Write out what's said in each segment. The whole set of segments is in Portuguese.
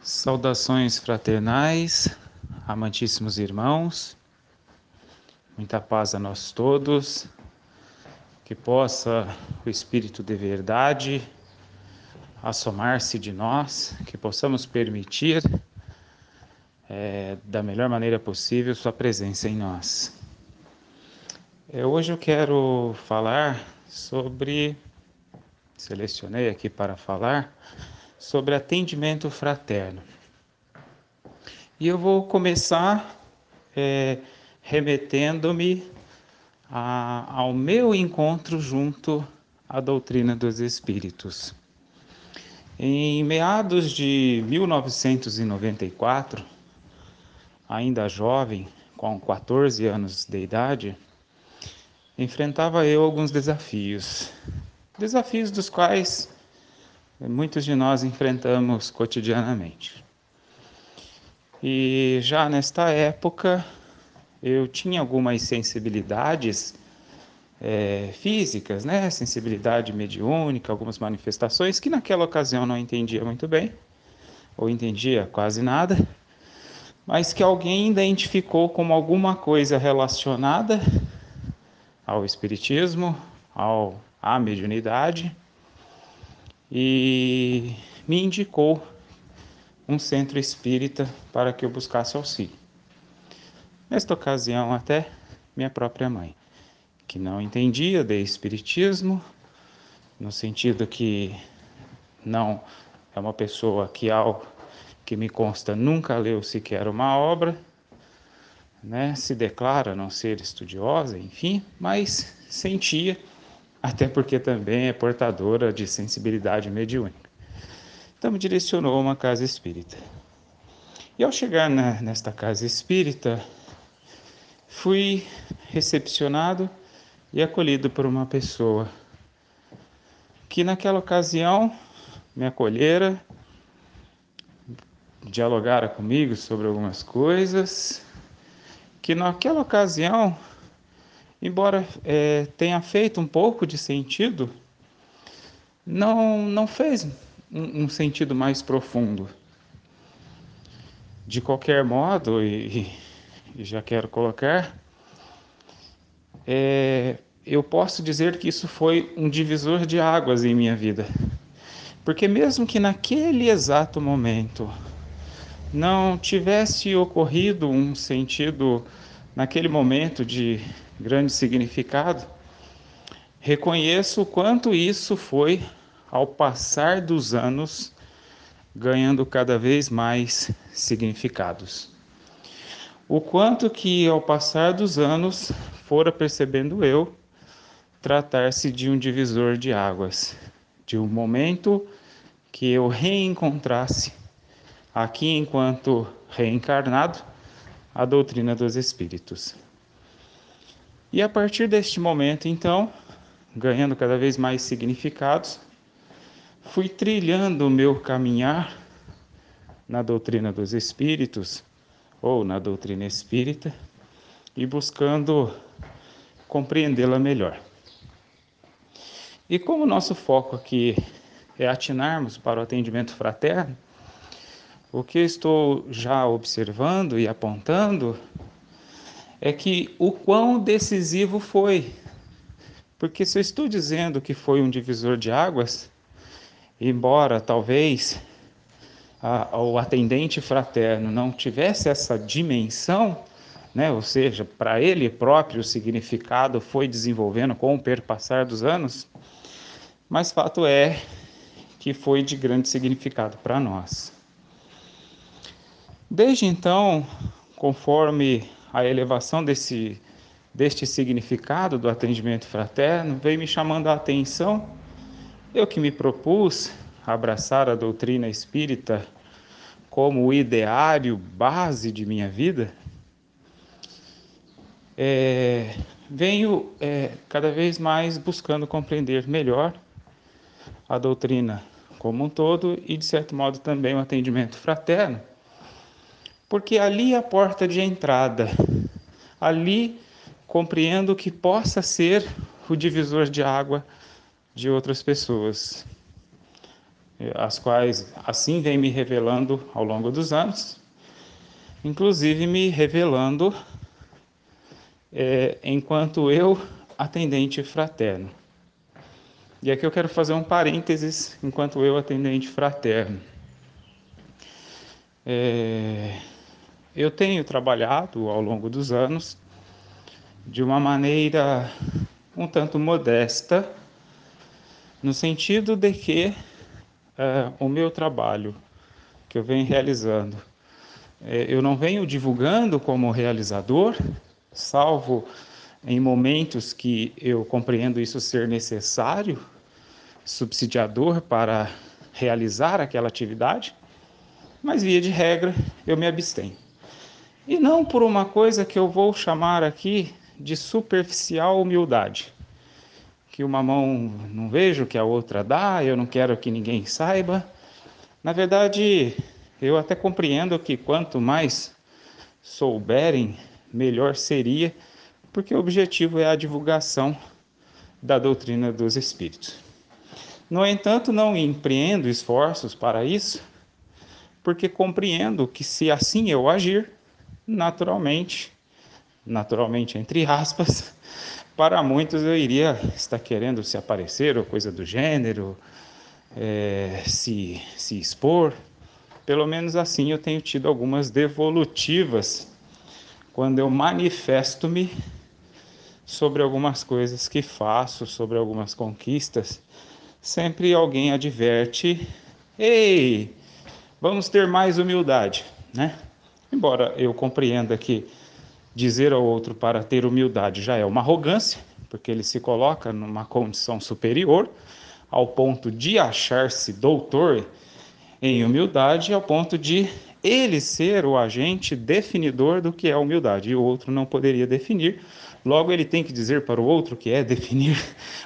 Saudações fraternais, amantíssimos irmãos, muita paz a nós todos, que possa o Espírito de verdade assomar-se de nós, que possamos permitir da melhor maneira possível sua presença em nós. Hoje eu quero falar selecionei aqui para falar sobre atendimento fraterno. E eu vou começar remetendo-me ao meu encontro junto à doutrina dos Espíritos. Em meados de 1994, ainda jovem, com 14 anos de idade, enfrentava eu alguns desafios dos quais muitos de nós enfrentamos cotidianamente. E já nesta época, eu tinha algumas sensibilidades físicas, né? Sensibilidade mediúnica, algumas manifestações que naquela ocasião não entendia muito bem, ou entendia quase nada, mas que alguém identificou como alguma coisa relacionada ao espiritismo, à mediunidade, e me indicou um centro espírita para que eu buscasse auxílio. Nesta ocasião, até minha própria mãe, que não entendia de espiritismo, no sentido que não é uma pessoa que, ao que me consta, nunca leu sequer uma obra, né? Se declara não ser estudiosa, enfim, mas sentia, até porque também é portadora de sensibilidade mediúnica. Então me direcionou a uma casa espírita. E ao chegar nesta casa espírita, fui recepcionado e acolhido por uma pessoa que naquela ocasião me acolhera, dialogara comigo sobre algumas coisas, que naquela ocasião, embora tenha feito um pouco de sentido, não fez um sentido mais profundo. De qualquer modo, e já quero colocar, eu posso dizer que isso foi um divisor de águas em minha vida. Porque mesmo que naquele exato momento não tivesse ocorrido um sentido, naquele momento, de grande significado, reconheço o quanto isso foi, ao passar dos anos, ganhando cada vez mais significados. O quanto que, ao passar dos anos, fora percebendo eu, tratar-se de um divisor de águas, de um momento que eu reencontrasse, aqui enquanto reencarnado, a doutrina dos Espíritos. E a partir deste momento, então, ganhando cada vez mais significados, fui trilhando o meu caminhar na doutrina dos Espíritos, ou na doutrina espírita, e buscando compreendê-la melhor. E como o nosso foco aqui é atinarmos para o atendimento fraterno, o que eu estou já observando e apontando é que o quão decisivo foi. Porque se eu estou dizendo que foi um divisor de águas, embora talvez o atendente fraterno não tivesse essa dimensão, né? Ou seja, para ele próprio o significado foi desenvolvendo com o perpassar dos anos, mas fato é que foi de grande significado para nós. Desde então, conforme a elevação deste significado do atendimento fraterno veio me chamando a atenção, eu que me propus abraçar a doutrina espírita como o ideário base de minha vida, venho cada vez mais buscando compreender melhor a doutrina como um todo e, de certo modo, também o atendimento fraterno, porque ali é a porta de entrada, ali compreendo que possa ser o divisor de água de outras pessoas. as quais assim vem me revelando ao longo dos anos, inclusive me revelando enquanto eu, atendente fraterno. E aqui eu quero fazer um parênteses enquanto eu, atendente fraterno. Eu tenho trabalhado ao longo dos anos de uma maneira um tanto modesta, no sentido de que o meu trabalho que eu venho realizando, eu não venho divulgando como realizador, salvo em momentos que eu compreendo isso ser necessário, subsidiador para realizar aquela atividade, mas via de regra eu me abstenho. E não por uma coisa que eu vou chamar aqui de superficial humildade, que uma mão não vejo que a outra dá, eu não quero que ninguém saiba. Na verdade, eu até compreendo que quanto mais souberem, melhor seria, porque o objetivo é a divulgação da doutrina dos espíritos. No entanto, não empreendo esforços para isso, porque compreendo que se assim eu agir, naturalmente entre aspas, para muitos eu iria estar querendo se aparecer ou coisa do gênero, se expor. Pelo menos assim eu tenho tido algumas devolutivas quando eu manifesto-me sobre algumas coisas que faço, sobre algumas conquistas. Sempre alguém adverte: ei, vamos ter mais humildade, né? Embora eu compreenda que dizer ao outro para ter humildade já é uma arrogância, porque ele se coloca numa condição superior, ao ponto de achar-se doutor em humildade, ao ponto de ele ser o agente definidor do que é humildade, e o outro não poderia definir. Logo, ele tem que dizer para o outro que é definir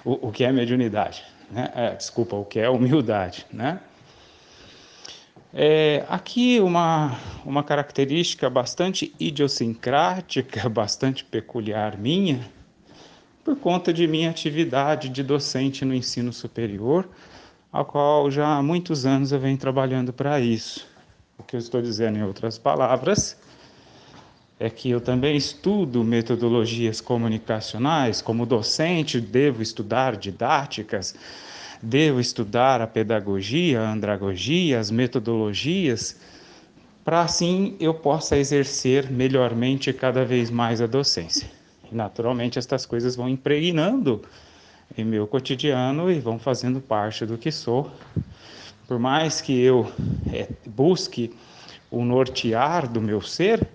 o que é mediunidade, né? O que é humildade, né? Aqui uma característica bastante idiosincrática, bastante peculiar minha, por conta de minha atividade de docente no ensino superior, ao qual já há muitos anos eu venho trabalhando para isso. O que eu estou dizendo, em outras palavras, é que eu também estudo metodologias comunicacionais. Como docente, devo estudar didáticas, devo estudar a pedagogia, a andragogia, as metodologias, para assim eu possa exercer melhormente cada vez mais a docência. E, naturalmente, estas coisas vão impregnando em meu cotidiano e vão fazendo parte do que sou. Por mais que eu busque o nortear do meu ser,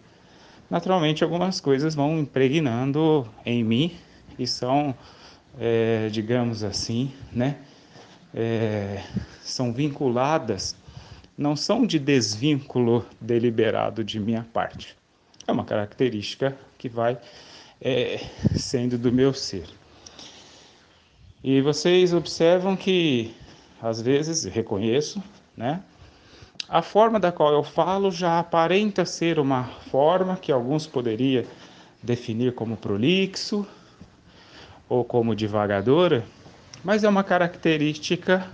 naturalmente algumas coisas vão impregnando em mim e são, digamos assim, né, são vinculadas, não são de desvínculo deliberado de minha parte. É uma característica que vai sendo do meu ser. E vocês observam que, às vezes, reconheço, né, a forma da qual eu falo já aparenta ser uma forma que alguns poderiam definir como prolixo ou como divagadora, mas é uma característica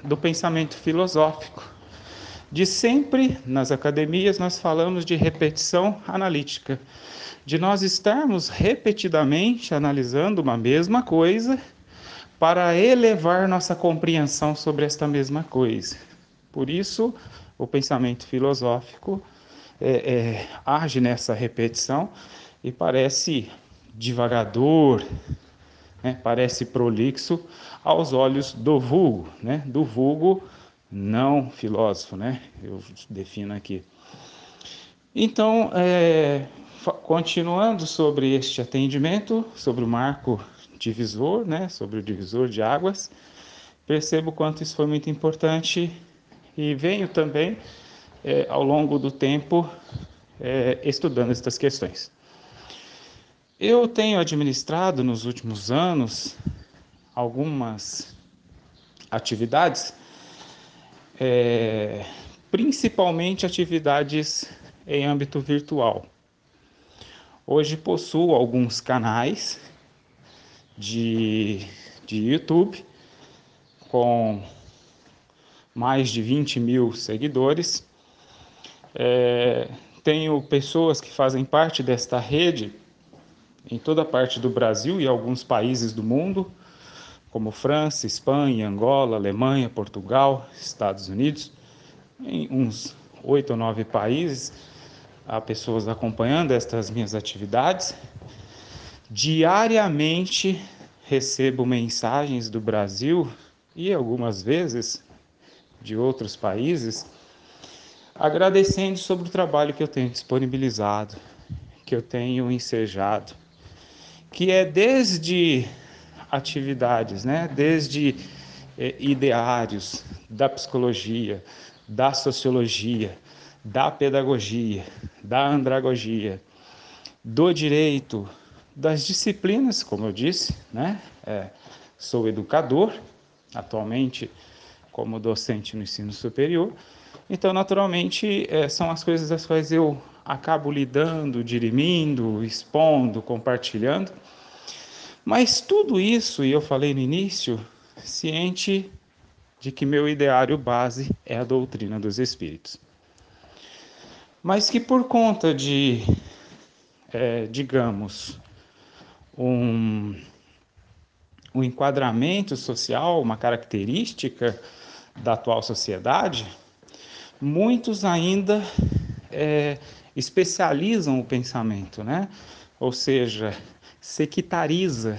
do pensamento filosófico. De sempre, nas academias, nós falamos de repetição analítica, de nós estarmos repetidamente analisando uma mesma coisa para elevar nossa compreensão sobre esta mesma coisa. Por isso, o pensamento filosófico age nessa repetição e parece divagador, né? Parece prolixo aos olhos do vulgo, né? Do vulgo não filósofo, né? Eu defino aqui. Então, continuando sobre este atendimento, sobre o marco divisor, né? Sobre o divisor de águas, percebo quanto isso foi muito importante e venho também, ao longo do tempo, estudando estas questões. Eu tenho administrado nos últimos anos algumas atividades, principalmente atividades em âmbito virtual. Hoje possuo alguns canais de YouTube, com mais de 20 mil seguidores. Tenho pessoas que fazem parte desta rede em toda a parte do Brasil e alguns países do mundo, como França, Espanha, Angola, Alemanha, Portugal, Estados Unidos, em uns 8 ou 9 países, há pessoas acompanhando estas minhas atividades. Diariamente recebo mensagens do Brasil e algumas vezes de outros países, agradecendo sobre o trabalho que eu tenho disponibilizado, que eu tenho ensejado, que é desde atividades, né? Desde ideários da psicologia, da sociologia, da pedagogia, da andragogia, do direito, das disciplinas, como eu disse, né? Sou educador, atualmente como docente no ensino superior, então naturalmente são as coisas das quais eu acabo lidando, dirimindo, expondo, compartilhando, mas tudo isso, e eu falei no início, ciente de que meu ideário base é a doutrina dos espíritos. Mas que por conta de, digamos, um enquadramento social, uma característica da atual sociedade, muitos ainda especializam o pensamento, né? Ou seja, sectariza.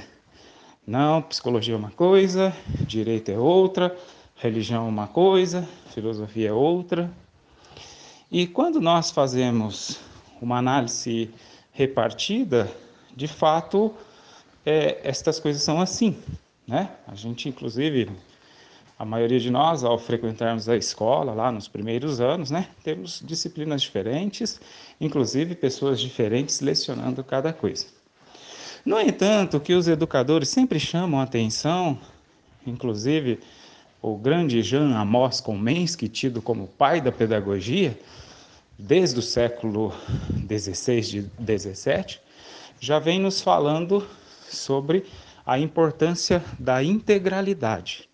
Não, psicologia é uma coisa, direito é outra, religião é uma coisa, filosofia é outra. E quando nós fazemos uma análise repartida, de fato, estas coisas são assim, né? A gente, inclusive, a maioria de nós, ao frequentarmos a escola, lá nos primeiros anos, né, temos disciplinas diferentes, inclusive pessoas diferentes lecionando cada coisa. No entanto, o que os educadores sempre chamam a atenção, inclusive o grande Jean Amos Komensky, tido como pai da pedagogia, desde o século XVI e XVII, já vem nos falando sobre a importância da integralidade.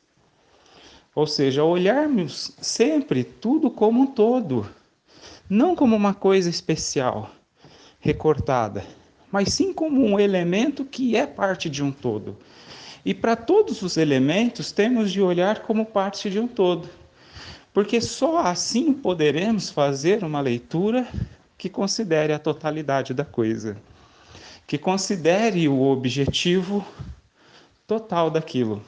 Ou seja, olharmos sempre tudo como um todo, não como uma coisa especial, recortada, mas sim como um elemento que é parte de um todo. E para todos os elementos temos de olhar como parte de um todo, porque só assim poderemos fazer uma leitura que considere a totalidade da coisa, que considere o objetivo total daquilo.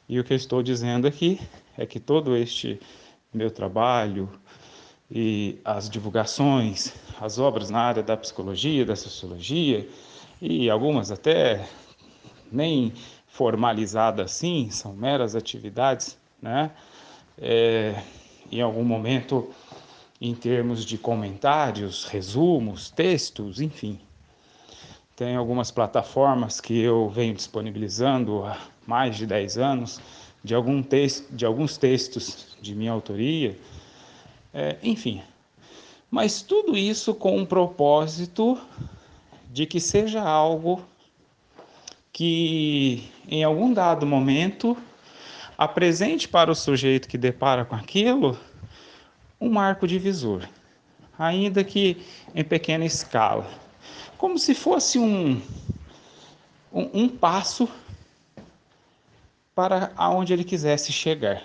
E o que eu estou dizendo aqui é que todo este meu trabalho e as divulgações, as obras na área da psicologia, da sociologia, e algumas até nem formalizadas assim, são meras atividades, né? Em algum momento, em termos de comentários, resumos, textos, enfim. Tem algumas plataformas que eu venho disponibilizando há mais de 10 anos, de alguns textos de minha autoria, enfim. Mas tudo isso com um propósito de que seja algo que, em algum dado momento, apresente para o sujeito que depara com aquilo um marco divisor, ainda que em pequena escala, como se fosse um passo para aonde ele quisesse chegar,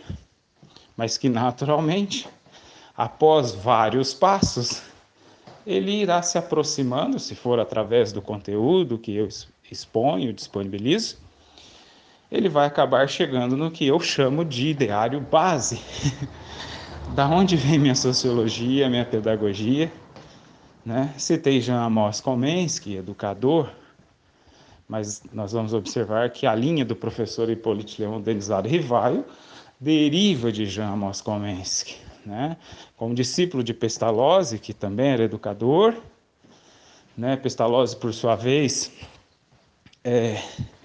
mas que naturalmente, após vários passos, ele irá se aproximando, se for através do conteúdo que eu exponho, disponibilizo, ele vai acabar chegando no que eu chamo de ideário base. Da onde vem minha sociologia, minha pedagogia, né? Citei Jean Amos Komensky, educador, mas nós vamos observar que a linha do professor Hipólito Leão Denizado Rivaio deriva de Jean Amos Komensky, né? Como discípulo de Pestalozzi, que também era educador, né? Pestalozzi, por sua vez,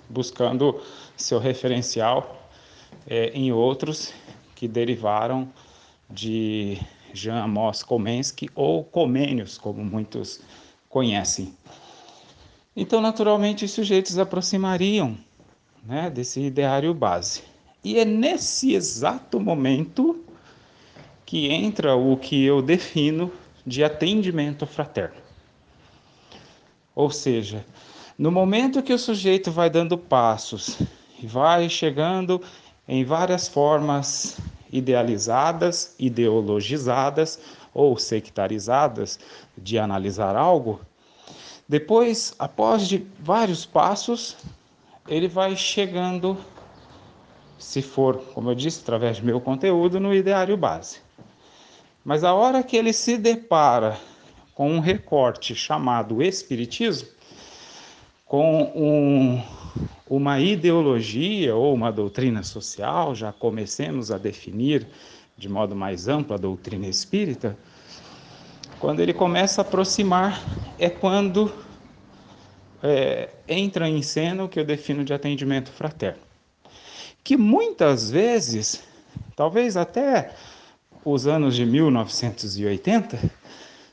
buscando seu referencial em outros que derivaram de Jean Amos Komensky, ou Comênios, como muitos conhecem. Então, naturalmente, os sujeitos aproximariam, né, desse ideário base. E é nesse exato momento que entra o que eu defino de atendimento fraterno. Ou seja, no momento que o sujeito vai dando passos e vai chegando em várias formas idealizadas, ideologizadas ou sectarizadas de analisar algo, depois, após de vários passos, ele vai chegando, se for, como eu disse, através do meu conteúdo, no ideário base. Mas a hora que ele se depara com um recorte chamado Espiritismo, com uma ideologia ou uma doutrina social, já comecemos a definir de modo mais amplo a doutrina espírita, quando ele começa a aproximar, é quando entra em cena o que eu defino de atendimento fraterno. Que muitas vezes, talvez até os anos de 1980,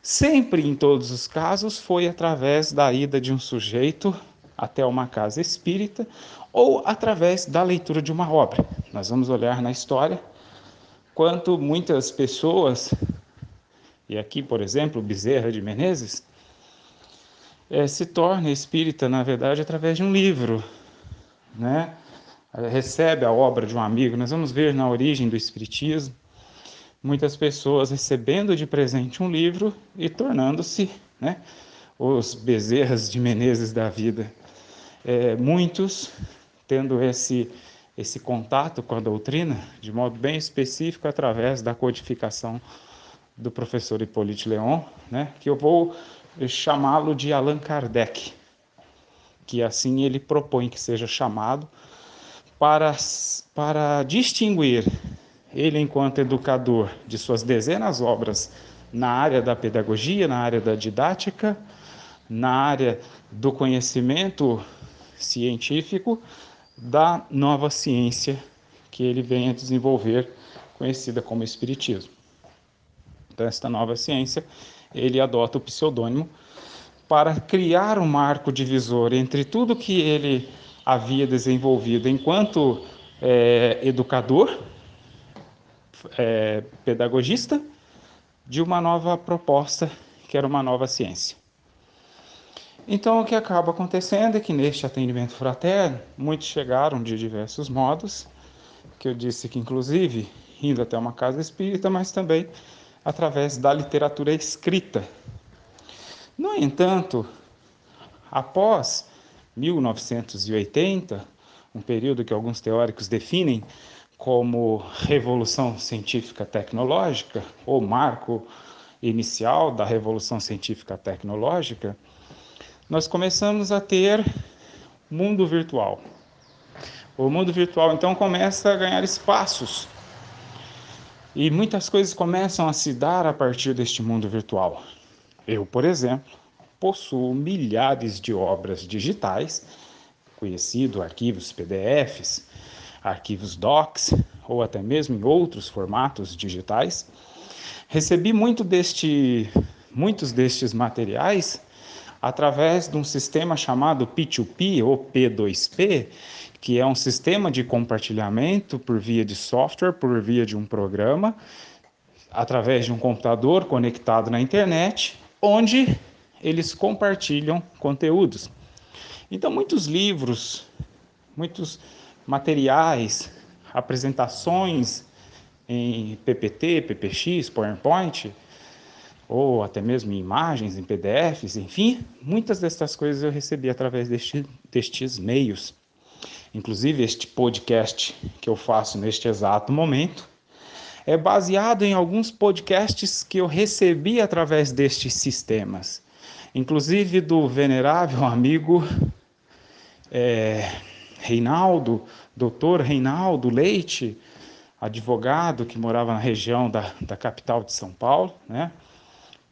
sempre em todos os casos foi através da ida de um sujeito até uma casa espírita ou através da leitura de uma obra. Nós vamos olhar na história quanto muitas pessoas, e aqui, por exemplo, Bezerra de Menezes, se torna espírita, na verdade, através de um livro, né? Recebe a obra de um amigo. Nós vamos ver na origem do espiritismo muitas pessoas recebendo de presente um livro e tornando-se, né, os Bezerras de Menezes da vida. Muitos tendo esse contato com a doutrina de modo bem específico através da codificação do professor Hippolyte Léon, né, que eu vou chamá-lo de Allan Kardec, que assim ele propõe que seja chamado, para distinguir ele enquanto educador de suas dezenas obras na área da pedagogia, na área da didática, na área do conhecimento científico, da nova ciência que ele vem a desenvolver, conhecida como Espiritismo. Então, esta nova ciência, ele adota o pseudônimo para criar um marco divisor entre tudo que ele havia desenvolvido enquanto educador, pedagogista, de uma nova proposta, que era uma nova ciência. Então, o que acaba acontecendo é que neste atendimento fraterno, muitos chegaram de diversos modos, que eu disse que, inclusive, indo até uma casa espírita, mas também através da literatura escrita. No entanto, após 1980, um período que alguns teóricos definem como revolução científica tecnológica, ou marco inicial da revolução científica tecnológica, nós começamos a ter mundo virtual. O mundo virtual, então, começa a ganhar espaços. E muitas coisas começam a se dar a partir deste mundo virtual. Eu, por exemplo, possuo milhares de obras digitais, conhecido arquivos PDFs, arquivos docs, ou até mesmo em outros formatos digitais. Recebi muitos destes materiais através de um sistema chamado P2P ou P2P, que é um sistema de compartilhamento por via de software, por via de um programa, através de um computador conectado na internet, onde eles compartilham conteúdos. Então, muitos livros, muitos materiais, apresentações em PPT, PPX, PowerPoint, ou até mesmo em imagens, em PDFs, enfim, muitas dessas coisas eu recebi através destes meios. Inclusive, este podcast que eu faço neste exato momento é baseado em alguns podcasts que eu recebi através destes sistemas. Inclusive do venerável amigo Reinaldo, doutor Reinaldo Leite, advogado que morava na região da capital de São Paulo, né?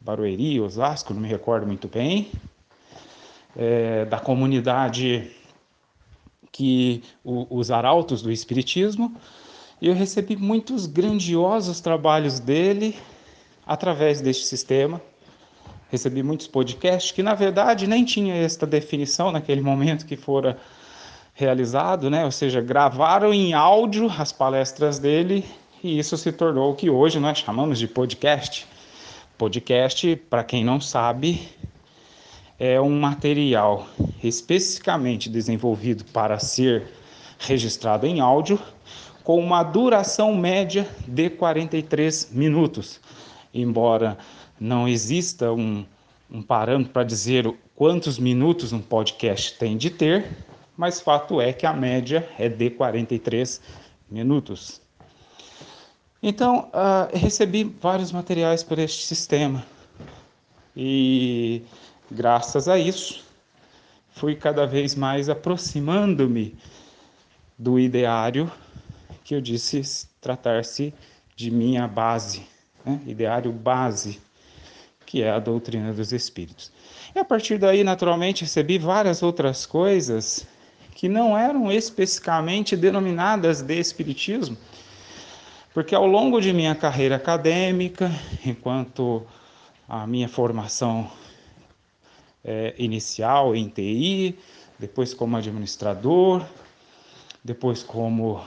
Barueri, Osasco, não me recordo muito bem, da comunidade os arautos do Espiritismo, e eu recebi muitos grandiosos trabalhos dele através deste sistema. Recebi muitos podcasts que, na verdade, nem tinha esta definição naquele momento que fora realizado, né? Ou seja, gravaram em áudio as palestras dele e isso se tornou o que hoje nós chamamos de podcast. Podcast, para quem não sabe, é um material especificamente desenvolvido para ser registrado em áudio, com uma duração média de 43 minutos. Embora não exista um parâmetro para dizer quantos minutos um podcast tem de ter, mas fato é que a média é de 43 minutos. Então, recebi vários materiais por este sistema e, graças a isso, fui cada vez mais aproximando-me do ideário que eu disse tratar-se de minha base, né? Ideário base, que é a doutrina dos espíritos. E a partir daí, naturalmente, recebi várias outras coisas que não eram especificamente denominadas de espiritismo, porque ao longo de minha carreira acadêmica, enquanto a minha formação inicial em TI, depois como administrador, depois como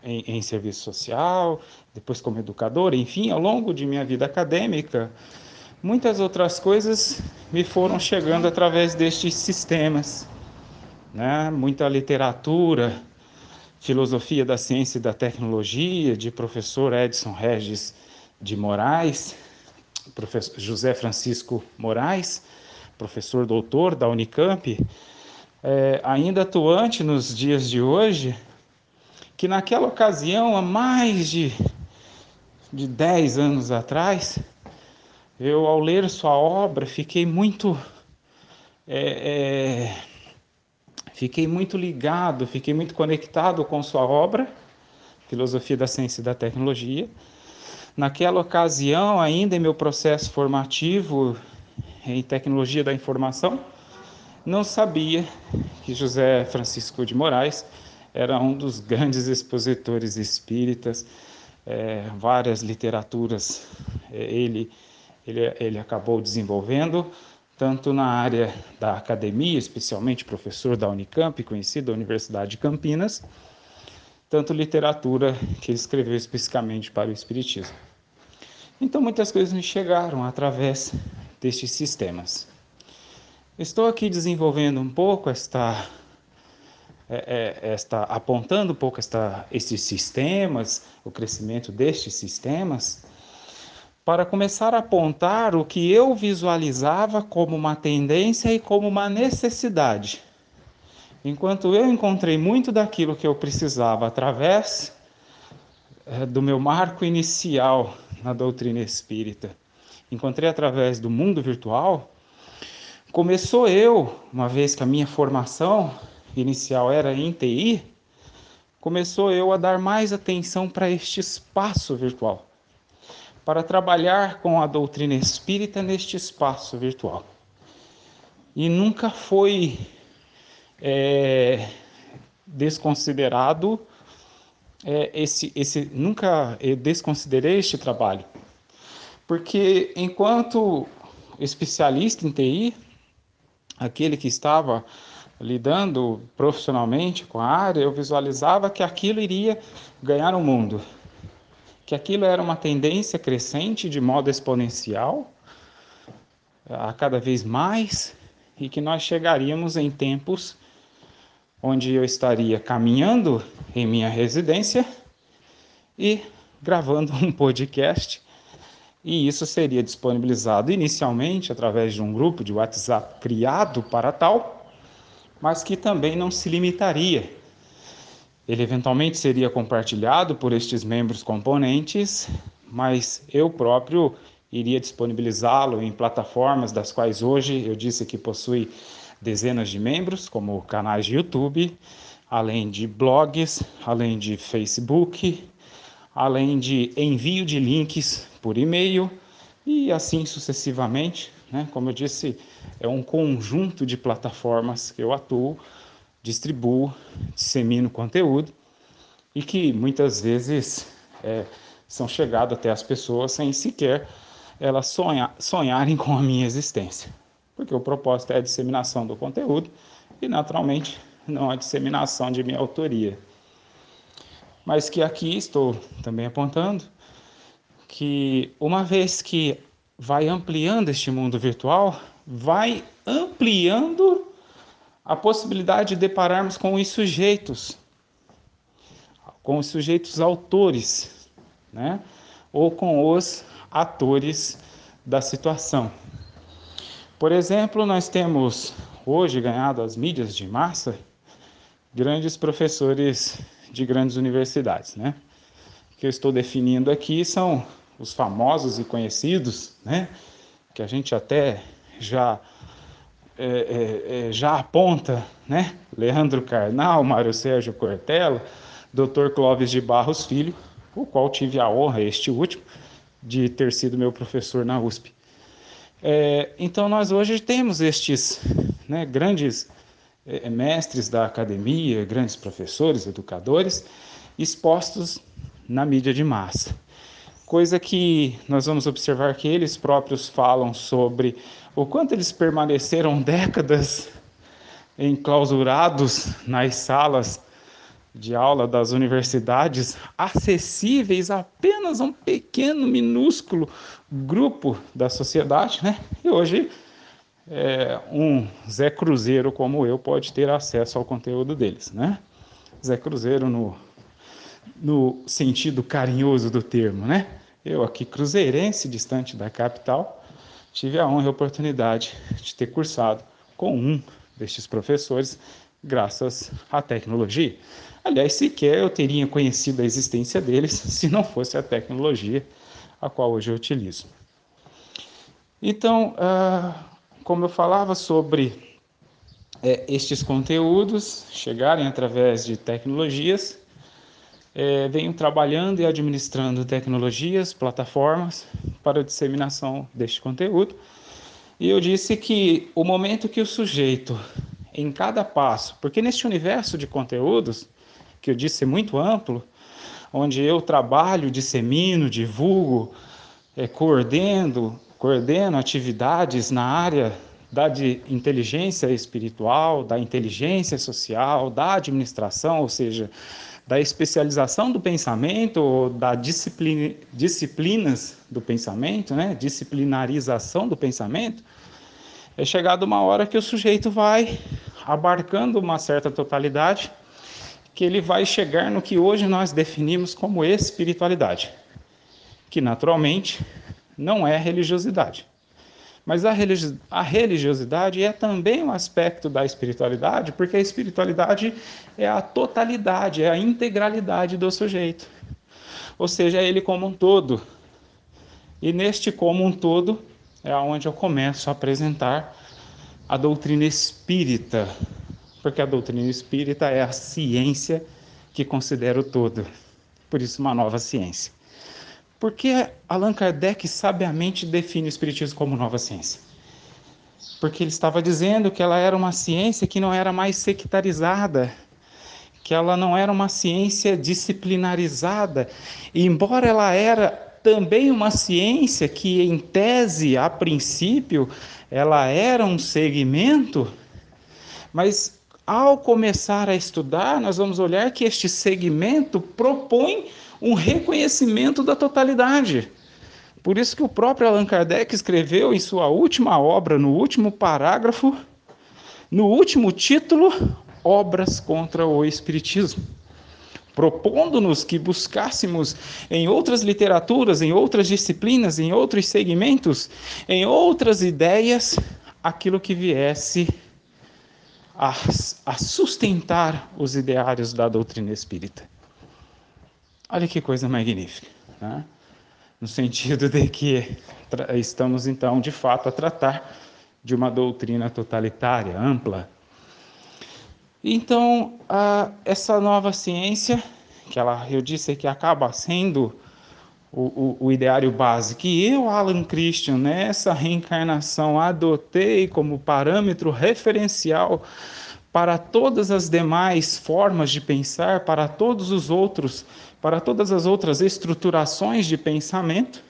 em serviço social, depois como educador, enfim, ao longo de minha vida acadêmica, muitas outras coisas me foram chegando através destes sistemas, né? Muita literatura, filosofia da ciência e da tecnologia, de professor Edson Regis de Moraes, professor José Francisco Moraes, professor doutor da Unicamp, ainda atuante nos dias de hoje, que naquela ocasião, há mais de 10 anos atrás, eu, ao ler sua obra, fiquei muito ligado, fiquei muito conectado com sua obra, Filosofia da Ciência e da Tecnologia. Naquela ocasião, ainda em meu processo formativo em Tecnologia da Informação, não sabia que José Francisco de Moraes era um dos grandes expositores espíritas, várias literaturas ele acabou desenvolvendo, tanto na área da academia, especialmente professor da Unicamp, conhecido da Universidade de Campinas, tanto literatura que ele escreveu especificamente para o Espiritismo. Então muitas coisas me chegaram através destes sistemas. Estou aqui desenvolvendo um pouco apontando um pouco esses sistemas, o crescimento destes sistemas, para começar a apontar o que eu visualizava como uma tendência e como uma necessidade. Enquanto eu encontrei muito daquilo que eu precisava através do meu marco inicial na doutrina espírita, encontrei através do mundo virtual, começou uma vez que a minha formação inicial era em TI, começou eu a dar mais atenção para este espaço virtual, para trabalhar com a doutrina espírita neste espaço virtual. E nunca foi desconsiderado nunca desconsiderei este trabalho, porque enquanto especialista em TI, aquele que estava lidando profissionalmente com a área, eu visualizava que aquilo iria ganhar o mundo, que aquilo era uma tendência crescente de modo exponencial, a cada vez mais, e que nós chegaríamos em tempos onde eu estaria caminhando em minha residência e gravando um podcast, e isso seria disponibilizado inicialmente através de um grupo de WhatsApp criado para tal, mas que também não se limitaria. Ele eventualmente seria compartilhado por estes membros componentes, mas eu próprio iria disponibilizá-lo em plataformas das quais hoje eu disse que possui dezenas de membros, como canais de YouTube, além de blogs, além de Facebook, além de envio de links por e-mail e assim sucessivamente, né? Como eu disse, é um conjunto de plataformas que eu atuo, distribuo, dissemino conteúdo e que muitas vezes são chegados até as pessoas sem sequer elas sonharem com a minha existência, porque o propósito é a disseminação do conteúdo e, naturalmente, não a disseminação de minha autoria. Mas que aqui estou também apontando que, uma vez que vai ampliando este mundo virtual, vai ampliando a possibilidade de depararmos com os sujeitos autores, né? Ou com os atores da situação. Por exemplo, nós temos hoje ganhado as mídias de massa grandes professores de grandes universidades, né? O que eu estou definindo aqui são os famosos e conhecidos, né? Que a gente até já aponta, né? Leandro Carnal, Mário Sérgio Cortella, Dr. Clóvis de Barros Filho, o qual tive a honra, este último, de ter sido meu professor na USP. Então, nós hoje temos estes, né, grandes mestres da academia, grandes professores, educadores, expostos na mídia de massa. Coisa que nós vamos observar que eles próprios falam sobre o quanto eles permaneceram décadas enclausurados nas salas de aula das universidades, acessíveis a apenas um pequeno, minúsculo grupo da sociedade, né? E hoje, um Zé Cruzeiro como eu pode ter acesso ao conteúdo deles, né? Zé Cruzeiro no sentido carinhoso do termo, né? Eu aqui, cruzeirense, distante da capital, tive a honra e a oportunidade de ter cursado com um destes professores, graças à tecnologia. Aliás, sequer eu teria conhecido a existência deles se não fosse a tecnologia a qual hoje eu utilizo. Então, como eu falava sobre estes conteúdos chegarem através de tecnologias, venho trabalhando e administrando tecnologias, plataformas para a disseminação deste conteúdo. E eu disse que o momento que o sujeito, em cada passo, porque neste universo de conteúdos, que eu disse ser muito amplo, onde eu trabalho, dissemino, divulgo, coordeno atividades na área de inteligência espiritual, da inteligência social, da administração, ou seja, da especialização do pensamento, ou da disciplinas do pensamento, né? Disciplinarização do pensamento, é chegada uma hora que o sujeito vai abarcando uma certa totalidade, que ele vai chegar no que hoje nós definimos como espiritualidade, que naturalmente não é religiosidade. Mas a religiosidade é também um aspecto da espiritualidade, porque a espiritualidade é a totalidade, é a integralidade do sujeito. Ou seja, é ele como um todo. E neste como um todo é onde eu começo a apresentar a doutrina espírita, porque a doutrina espírita é a ciência que considera o todo. Por isso, uma nova ciência. Por que Allan Kardec sabiamente define o espiritismo como nova ciência? Porque ele estava dizendo que ela era uma ciência que não era mais sectarizada, que ela não era uma ciência disciplinarizada, e embora ela era também uma ciência que, em tese, a princípio, ela era um segmento, mas ao começar a estudar, nós vamos olhar que este segmento propõe um reconhecimento da totalidade. Por isso que o próprio Allan Kardec escreveu em sua última obra, no último parágrafo, no último título, Obras contra o Espiritismo, propondo-nos que buscássemos em outras literaturas, em outras disciplinas, em outros segmentos, em outras ideias, aquilo que viesse a sustentar os ideários da doutrina espírita. Olha que coisa magnífica, né? No sentido de que estamos, então, de fato, a tratar de uma doutrina totalitária, ampla. Então, essa nova ciência, eu disse que acaba sendo o ideário base, que eu, Alan Christian, nessa reencarnação, adotei como parâmetro referencial para todas as demais formas de pensar, para todas as outras estruturações de pensamento.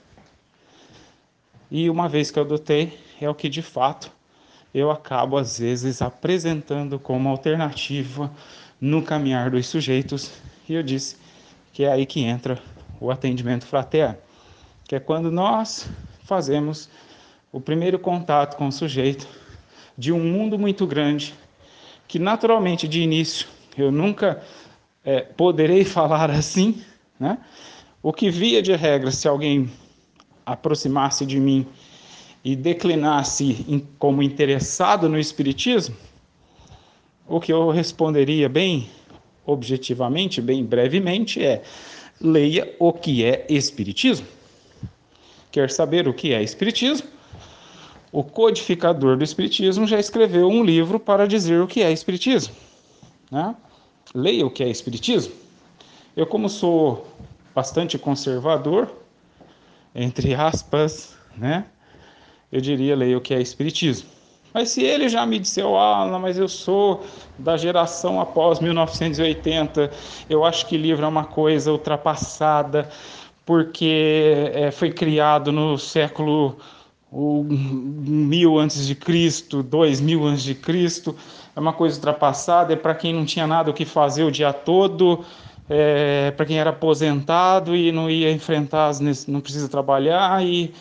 E uma vez que eu adotei, é o que de fato eu acabo às vezes apresentando como alternativa no caminhar dos sujeitos, e eu disse que é aí que entra o atendimento fraterno, que é quando nós fazemos o primeiro contato com o sujeito de um mundo muito grande, que naturalmente de início eu nunca poderei falar assim, né? O que via de regra, se alguém aproximasse de mim e declinasse como interessado no espiritismo, o que eu responderia bem objetivamente, bem brevemente, é: leia o que é espiritismo. Quer saber o que é espiritismo? O codificador do espiritismo já escreveu um livro para dizer o que é espiritismo, né? Leia o que é espiritismo. Eu, como sou bastante conservador, entre aspas, né? Eu diria, leia o que é espiritismo. Mas se ele já me disseu, mas eu sou da geração após 1980, eu acho que livro é uma coisa ultrapassada, porque foi criado no século 1000 antes de Cristo, 2000 antes de Cristo, é uma coisa ultrapassada, é para quem não tinha nada o que fazer o dia todo, para quem era aposentado e não ia enfrentar, não precisa trabalhar e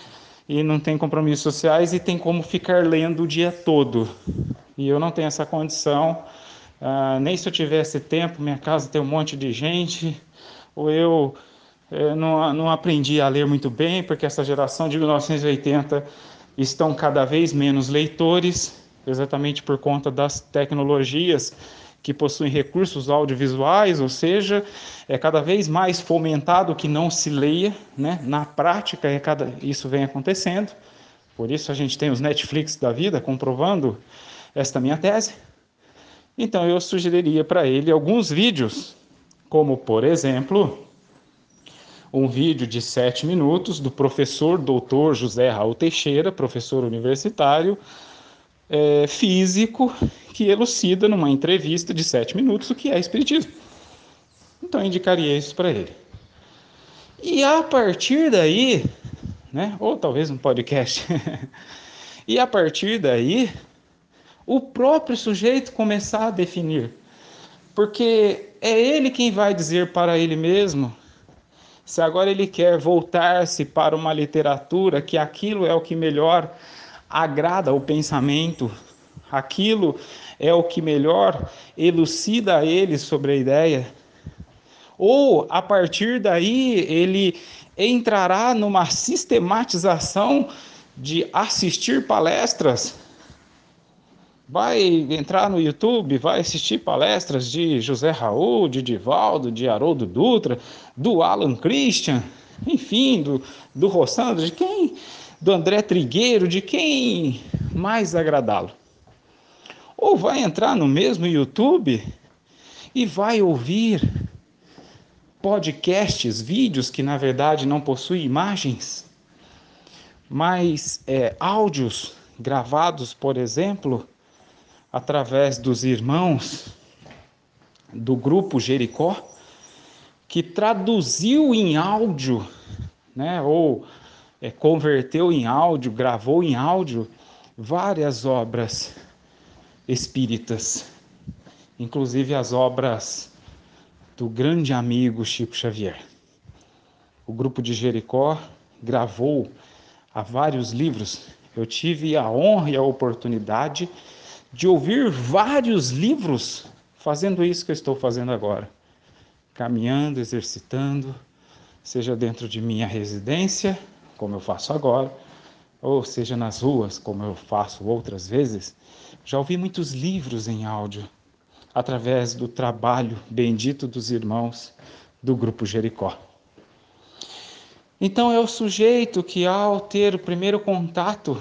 não tem compromissos sociais e tem como ficar lendo o dia todo. E eu não tenho essa condição, nem se eu tivesse tempo, minha casa tem um monte de gente, ou eu não aprendi a ler muito bem, porque essa geração de 1980 estão cada vez menos leitores, exatamente por conta das tecnologias que possuem recursos audiovisuais, ou seja, é cada vez mais fomentado que não se leia, né? Na prática, isso vem acontecendo, por isso a gente tem os Netflix da vida comprovando esta minha tese. Então eu sugeriria para ele alguns vídeos, como por exemplo, um vídeo de 7 minutos do professor Dr. José Raul Teixeira, professor universitário, físico, que elucida numa entrevista de 7 minutos o que é espiritismo. Então eu indicaria isso para ele. E a partir daí, né, ou talvez um podcast, e a partir daí, o próprio sujeito começar a definir, porque é ele quem vai dizer para ele mesmo se agora ele quer voltar-se para uma literatura que aquilo é o que melhor agrada ao pensamento, aquilo é o que melhor elucida a ele sobre a ideia, ou a partir daí ele entrará numa sistematização de assistir palestras, vai entrar no YouTube, vai assistir palestras de José Raul, de Divaldo, de Haroldo Dutra, do Alan Christian, enfim, do Rossandro, do André Trigueiro, de quem mais agradá-lo. Ou vai entrar no mesmo YouTube e vai ouvir podcasts, vídeos que na verdade não possuem imagens, mas áudios gravados, por exemplo, através dos irmãos do grupo Jericó, que traduziu em áudio, né, ou converteu em áudio, gravou em áudio várias obras espíritas, inclusive as obras do grande amigo Chico Xavier. O grupo de Jericó gravou há vários livros. Eu tive a honra e a oportunidade de ouvir vários livros fazendo isso que eu estou fazendo agora, caminhando, exercitando, seja dentro de minha residência, como eu faço agora, ou seja nas ruas, como eu faço outras vezes. Já ouvi muitos livros em áudio, através do trabalho bendito dos irmãos do Grupo Jericó. Então é o sujeito que, ao ter o primeiro contato,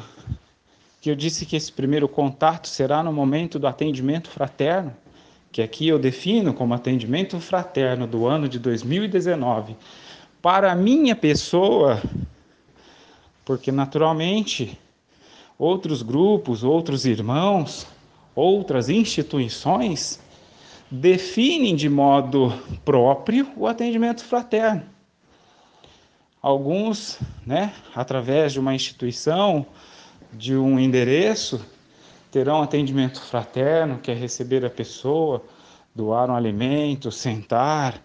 que eu disse que esse primeiro contato será no momento do atendimento fraterno, que aqui eu defino como atendimento fraterno do ano de 2019, para a minha pessoa, porque naturalmente outros grupos, outros irmãos, outras instituições definem de modo próprio o atendimento fraterno. Alguns, através de uma instituição, de um endereço, terão atendimento fraterno, que é receber a pessoa, doar um alimento, sentar,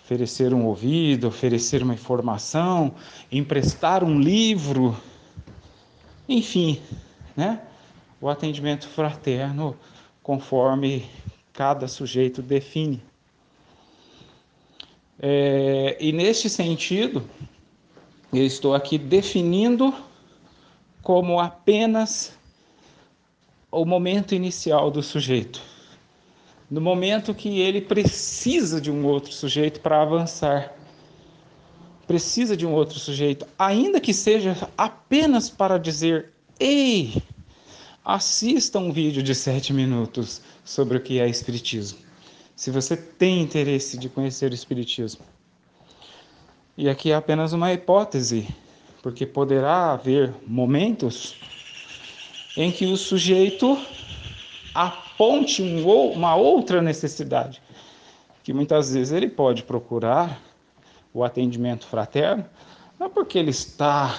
oferecer um ouvido, oferecer uma informação, emprestar um livro, enfim, né? O atendimento fraterno conforme cada sujeito define. E neste sentido, eu estou aqui definindo como apenas o momento inicial do sujeito. No momento que ele precisa de um outro sujeito para avançar. Precisa de um outro sujeito, ainda que seja apenas para dizer: ei, assista um vídeo de 7 minutos sobre o que é Espiritismo, se você tem interesse de conhecer o Espiritismo. E aqui é apenas uma hipótese, porque poderá haver momentos em que o sujeito aponte uma outra necessidade, que muitas vezes ele pode procurar o atendimento fraterno, não porque ele está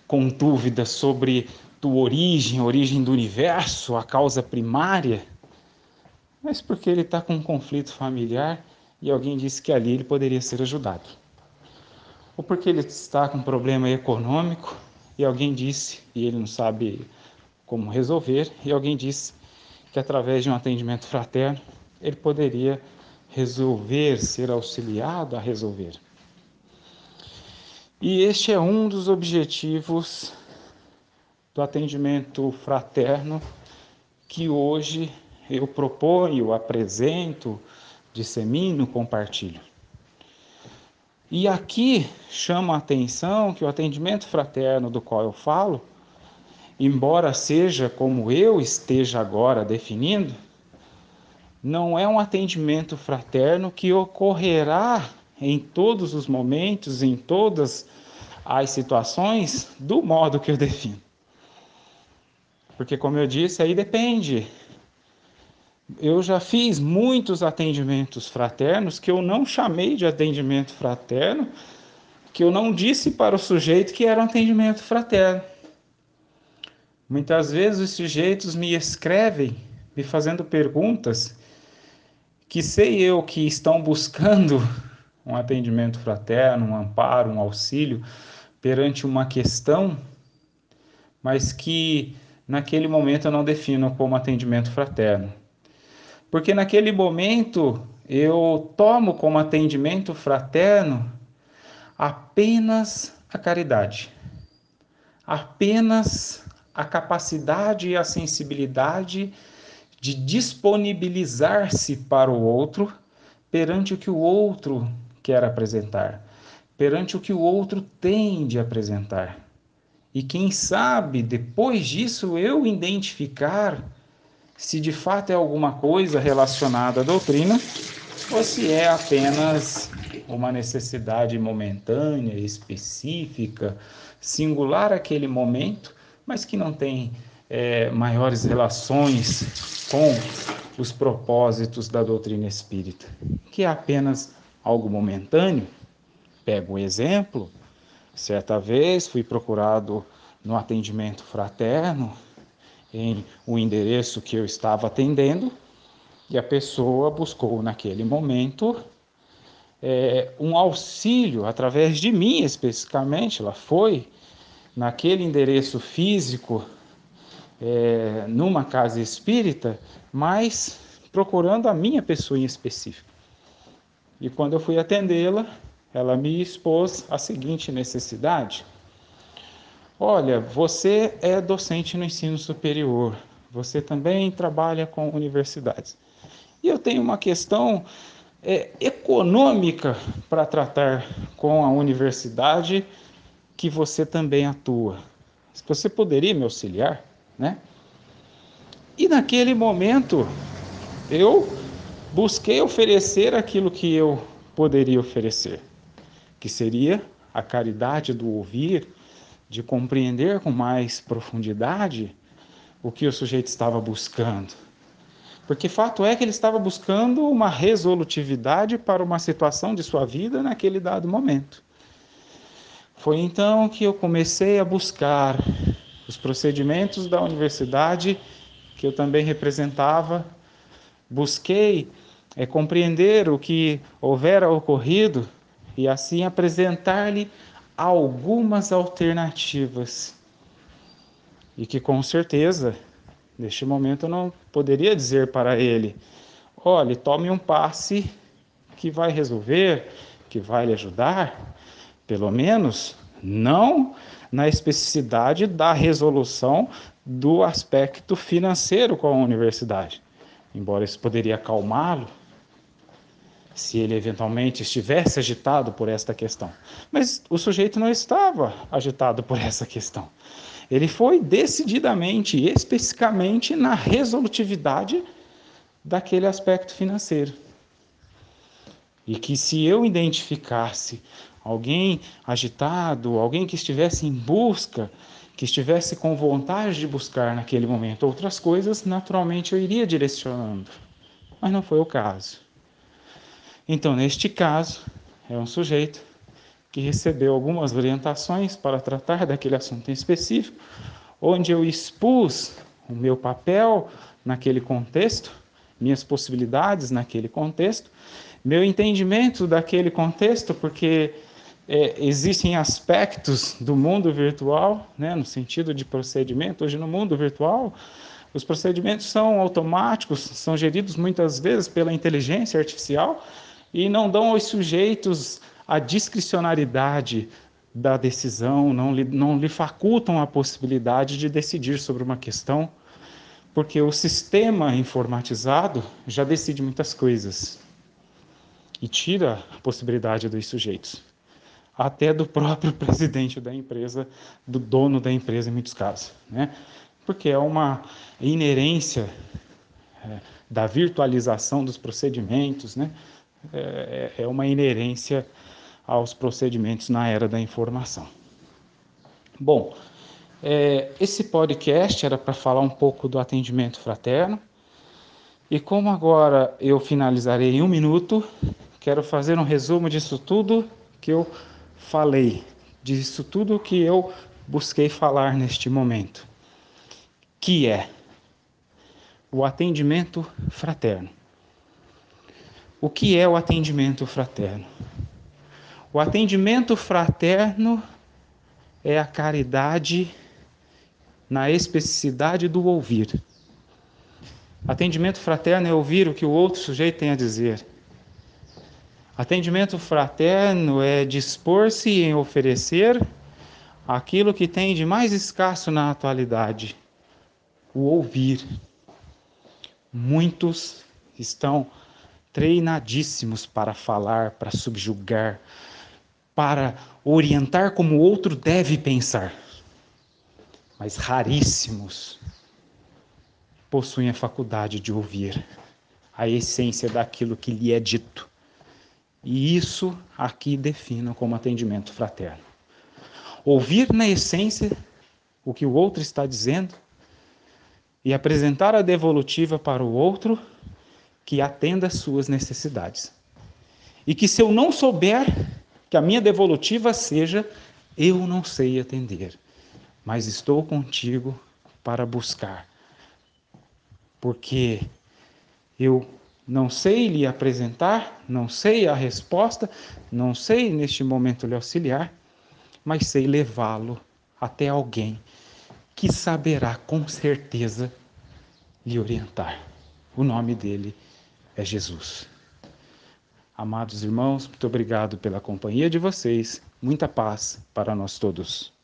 com dúvidas sobre a origem do universo, a causa primária, mas porque ele está com um conflito familiar e alguém disse que ali ele poderia ser ajudado. Ou porque ele está com um problema econômico e alguém disse, e ele não sabe como resolver, e alguém disse que através de um atendimento fraterno ele poderia resolver, ser auxiliado a resolver. E este é um dos objetivos do atendimento fraterno que hoje eu proponho, apresento, dissemino, compartilho. E aqui chamo a atenção que o atendimento fraterno do qual eu falo, embora seja como eu esteja agora definindo, não é um atendimento fraterno que ocorrerá em todos os momentos, em todas as situações, do modo que eu defino. Porque, como eu disse, aí depende. Eu já fiz muitos atendimentos fraternos que eu não chamei de atendimento fraterno, que eu não disse para o sujeito que era um atendimento fraterno. Muitas vezes os sujeitos me escrevem, me fazendo perguntas, que sei eu que estão buscando um atendimento fraterno, um amparo, um auxílio perante uma questão, mas que naquele momento eu não defino como atendimento fraterno. Porque naquele momento eu tomo como atendimento fraterno apenas a caridade, apenas a capacidade e a sensibilidade de disponibilizar-se para o outro perante o que o outro quer apresentar, perante o que o outro tem de apresentar. E quem sabe, depois disso, eu identificar se de fato é alguma coisa relacionada à doutrina ou se é apenas uma necessidade momentânea, específica, singular aquele momento, mas que não tem maiores relações com os propósitos da doutrina espírita, que é apenas algo momentâneo. Pego um exemplo, certa vez fui procurado no atendimento fraterno, em um endereço que eu estava atendendo, e a pessoa buscou naquele momento um auxílio através de mim especificamente. Ela foi naquele endereço físico, numa casa espírita, mas procurando a minha pessoa em específico. E quando eu fui atendê-la, ela me expôs a seguinte necessidade: olha, você é docente no ensino superior, você também trabalha com universidades. E eu tenho uma questão econômica para tratar com a universidade que você também atua. Você poderia me auxiliar, né? E naquele momento eu busquei oferecer aquilo que eu poderia oferecer, que seria a caridade do ouvir, de compreender com mais profundidade o que o sujeito estava buscando. Porque fato é que ele estava buscando uma resolutividade para uma situação de sua vida naquele dado momento. Foi então que eu comecei a buscar os procedimentos da universidade que eu também representava, busquei compreender o que houvera ocorrido e assim apresentar-lhe algumas alternativas. E que com certeza, neste momento, eu não poderia dizer para ele: olhe, tome um passe que vai resolver, que vai lhe ajudar, pelo menos não na especificidade da resolução do aspecto financeiro com a universidade. Embora isso poderia acalmá-lo, se ele eventualmente estivesse agitado por esta questão. Mas o sujeito não estava agitado por essa questão. Ele foi decididamente, especificamente na resolutividade daquele aspecto financeiro. E que se eu identificasse alguém agitado, alguém que estivesse em busca, que estivesse com vontade de buscar naquele momento outras coisas, naturalmente eu iria direcionando. Mas não foi o caso. Então, neste caso, é um sujeito que recebeu algumas orientações para tratar daquele assunto em específico, onde eu expus o meu papel naquele contexto, minhas possibilidades naquele contexto, meu entendimento daquele contexto, porque existem aspectos do mundo virtual, né, no sentido de procedimento. Hoje, no mundo virtual, os procedimentos são automáticos, são geridos muitas vezes pela inteligência artificial e não dão aos sujeitos a discricionariedade da decisão, não lhe facultam a possibilidade de decidir sobre uma questão, porque o sistema informatizado já decide muitas coisas e tira a possibilidade dos sujeitos, até do próprio presidente da empresa, do dono da empresa em muitos casos, né? Porque é uma inerência da virtualização dos procedimentos, né? É uma inerência aos procedimentos na era da informação. Bom, esse podcast era para falar um pouco do atendimento fraterno, e como agora eu finalizarei em 1 minuto, quero fazer um resumo disso tudo que eu falei, disso tudo que eu busquei falar neste momento, que é o atendimento fraterno. O que é o atendimento fraterno? O atendimento fraterno é a caridade na especificidade do ouvir. Atendimento fraterno é ouvir o que o outro sujeito tem a dizer. Atendimento fraterno é dispor-se em oferecer aquilo que tem de mais escasso na atualidade, o ouvir. Muitos estão treinadíssimos para falar, para subjugar, para orientar como o outro deve pensar, mas raríssimos possuem a faculdade de ouvir a essência daquilo que lhe é dito. E isso aqui defino como atendimento fraterno. Ouvir na essência o que o outro está dizendo e apresentar a devolutiva para o outro que atenda às suas necessidades. E que se eu não souber, que a minha devolutiva seja: eu não sei atender, mas estou contigo para buscar. Porque eu não sei lhe apresentar, não sei a resposta, não sei neste momento lhe auxiliar, mas sei levá-lo até alguém que saberá com certeza lhe orientar. O nome dele é Jesus. Amados irmãos, muito obrigado pela companhia de vocês. Muita paz para nós todos.